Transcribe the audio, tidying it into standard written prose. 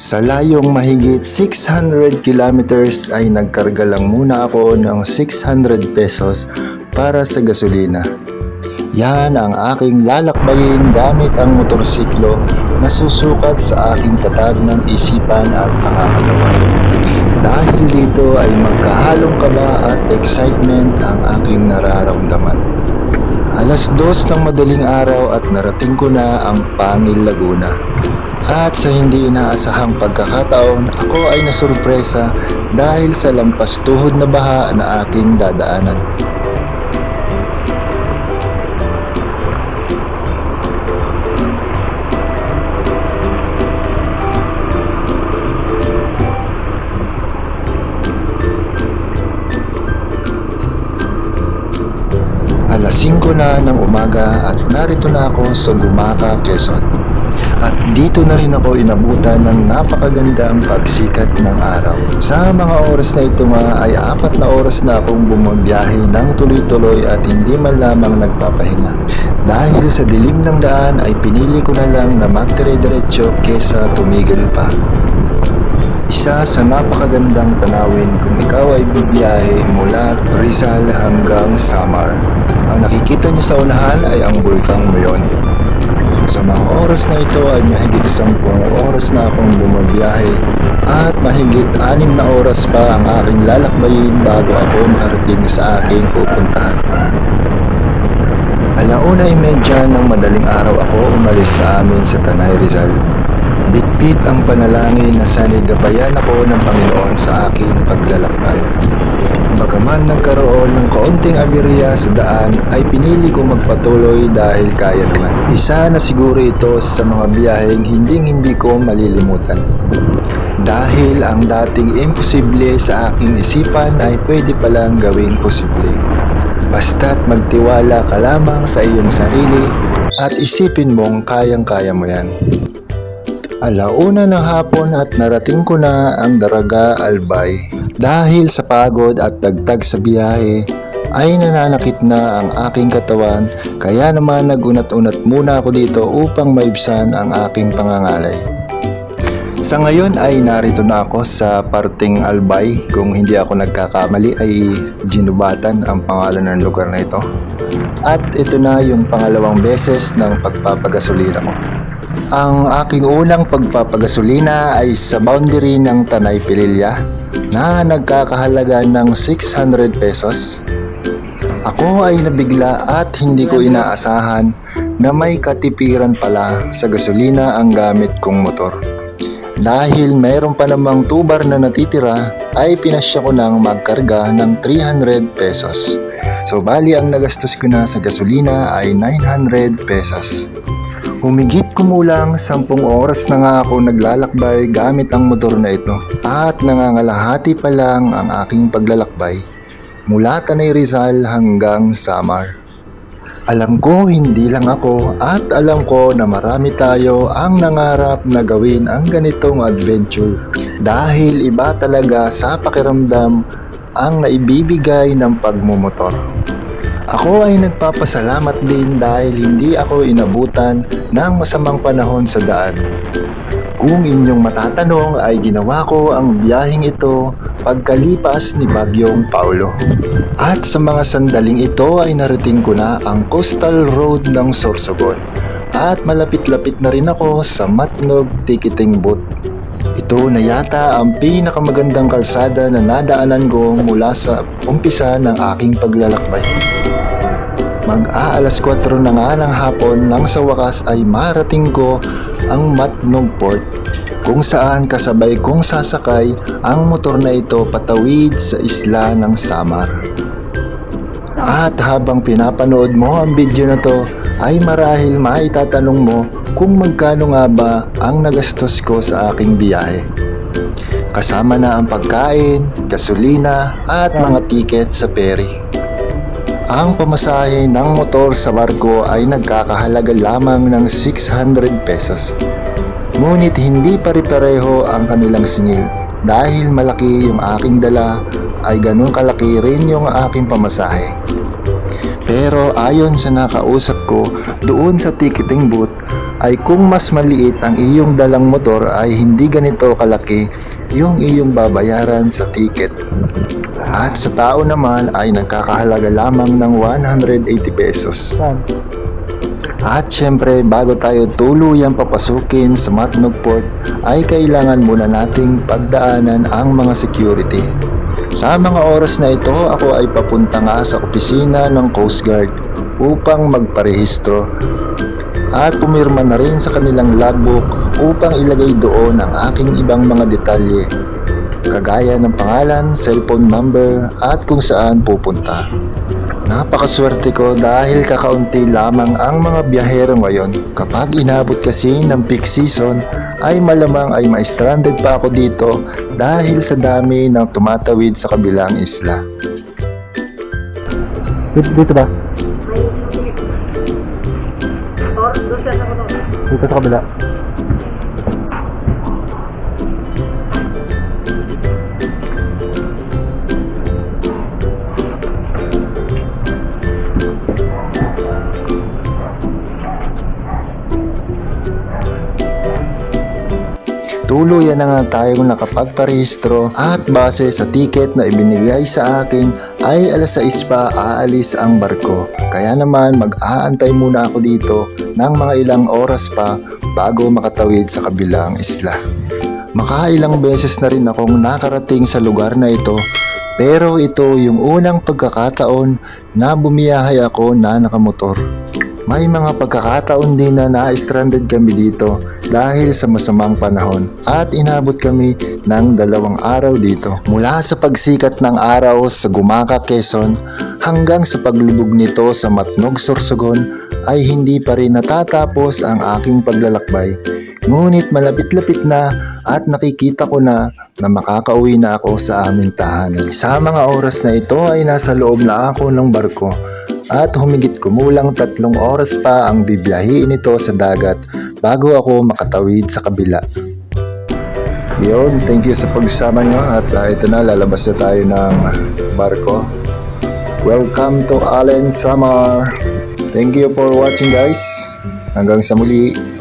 Sa layong mahigit 600 kilometers ay nagkarga lang muna ako ng 600 pesos para sa gasolina. Yan ang aking lalakbayin gamit ang motorsiklo na susukat sa aking tatag ng isipan at pangangatawan. Dahil dito ay magkahalong kaba at excitement ang aking nararamdaman. Alas 2 ng madaling araw at narating ko na ang Pangil, Laguna. At sa hindi inaasahang pagkakataon, ako ay nasurpresa dahil sa lampas tuhod na baha na aking dadaanan. Alas 5 na ng umaga at narito na ako sa Gumaca, Quezon. At dito na rin ako inabutan ng napakagandang pagsikat ng araw. Sa mga oras na ito nga ay 4 na oras na akong bumabiyahe ng tuloy-tuloy at hindi man lamang nagpapahinga. Dahil sa dilim ng daan ay pinili ko na lang na magdire-diretso kesa tumigil pa. Isa sa napakagandang tanawin kung ikaw ay bibiyahe mula Rizal hanggang Samar. Ang nakikita niyo sa unahan ay ang Bulkang Mayon. Sa mga oras na ito ay mahigit 10 oras na akong bumabiyahe at mahigit 6 na oras pa ang aking lalakbayin bago ako makarating sa aking pupuntahan. 1:30 ng madaling araw ako umalis sa amin sa Tanay, Rizal. Bitbit ang panalangin na sana'y gabayan ako ng Panginoon sa aking paglalakbay. Bagaman nagkaroon ng kaunting aberya sa daan ay pinili ko magpatuloy dahil kaya naman. Isa na siguro ito sa mga biyaheng hindi ko malilimutan. Dahil ang dating imposible sa aking isipan ay pwede palang gawing posible. Basta't magtiwala ka lamang sa iyong sarili at isipin mong kayang-kaya mo yan. 1:00 ng hapon at narating ko na ang Daraga, Albay. Dahil sa pagod at dagdag sa biyahe, ay nananakit na ang aking katawan kaya naman nagunat-unat muna ako dito upang maibsan ang aking pangangalay. Sa ngayon ay narito na ako sa parting Albay. Kung hindi ako nagkakamali ay Ginubatan ang pangalan ng lugar na ito. At ito na yung pangalawang beses ng pagpapagasolina ko. Ang aking unang pagpapagasolina ay sa boundary ng Tanay, Pililla na nagkakahalaga ng 600 pesos. Ako ay nabigla at hindi ko inaasahan na may katipiran pala sa gasolina ang gamit kong motor. Dahil mayroon pa namang tubar na natitira ay pinasya ko nang magkarga ng 300 pesos. So bali ang nagastos ko na sa gasolina ay 900 pesos. Humigit kumulang 10 oras na nga ako naglalakbay gamit ang motor na ito at nangangalahati pa lang ang aking paglalakbay mula Tanay, Rizal hanggang Samar. Alam ko hindi lang ako at alam ko na marami tayo ang nangarap na gawin ang ganitong adventure dahil iba talaga sa pakiramdam ang naibibigay ng pagmumotor. Ako ay nagpapasalamat din dahil hindi ako inabutan ng masamang panahon sa daan. Kung inyong matatanong ay ginawa ko ang biyaheng ito pagkalipas ni Bagyong Paulo. At sa mga sandaling ito ay narating ko na ang coastal road ng Sorsogon at malapit-lapit na rin ako sa Matnog Ticketing Booth. Ito na yata ang pinakamagandang kalsada na nadaanan ko mula sa umpisa ng aking paglalakbay. Mag-aalas 4 na nga ng hapon nang sa wakas ay marating ko ang Matnog Port kung saan kasabay kong sasakay ang motor na ito patawid sa isla ng Samar. At habang pinapanood mo ang video na to ay marahil maitatanong mo kung magkano nga ba ang nagastos ko sa aking biyahe. Kasama na ang pagkain, gasolina at mga tiket sa ferry. Ang pamasahe ng motor sa barko ay nagkakahalaga lamang ng 600 pesos. Ngunit hindi pare-pareho ang kanilang singil dahil malaki yung aking dala ay ganun kalaki rin yung aking pamasahe. Pero ayon sa nakausap ko doon sa ticketing booth ay kung mas maliit ang iyong dalang motor ay hindi ganito kalaki yung iyong babayaran sa ticket. At sa tao naman ay nagkakahalaga lamang ng 180 pesos. At syempre bago tayo tuluyang papasukin sa Matnog Port ay kailangan muna nating pagdaanan ang mga security. Sa mga oras na ito ako ay papunta nga sa opisina ng Coast Guard upang magparehistro at pumirma na rin sa kanilang logbook upang ilagay doon ang aking ibang mga detalye kagaya ng pangalan, cellphone number at kung saan pupunta. Napakaswerte ko dahil kakaunti lamang ang mga biyahero ngayon. Kapag inabot kasi ng peak season ay malamang ay ma-stranded pa ako dito dahil sa dami ng tumatawid sa kabilang isla. Dito ba? Dito sa kabila. Tuluyan na nga tayong nakapagparehistro at base sa ticket na ibinigay sa akin ay alas 6 pa aalis ang barko. Kaya naman mag-aantay muna ako dito ng mga ilang oras pa bago makatawid sa kabilang isla. Makailang beses na rin akong nakarating sa lugar na ito pero ito yung unang pagkakataon na bumiyahe ako na nakamotor. May mga pagkakataon din na na-stranded kami dito dahil sa masamang panahon at inabot kami ng 2 araw dito. Mula sa pagsikat ng araw sa Gumaca, Quezon hanggang sa paglubog nito sa Matnog, Sorsogon ay hindi pa rin natatapos ang aking paglalakbay. Ngunit malapit-lapit na at nakikita ko na makakauwi na ako sa aming tahanan. Sa mga oras na ito ay nasa loob na ako ng barko. At humigit kumulang 3 oras pa ang bibiyahiin ito sa dagat bago ako makatawid sa kabila. Yun, thank you sa pagsama nyo at ito na, lalabas na tayo ng barko. Welcome to Allen Samar. Thank you for watching guys. Hanggang sa muli.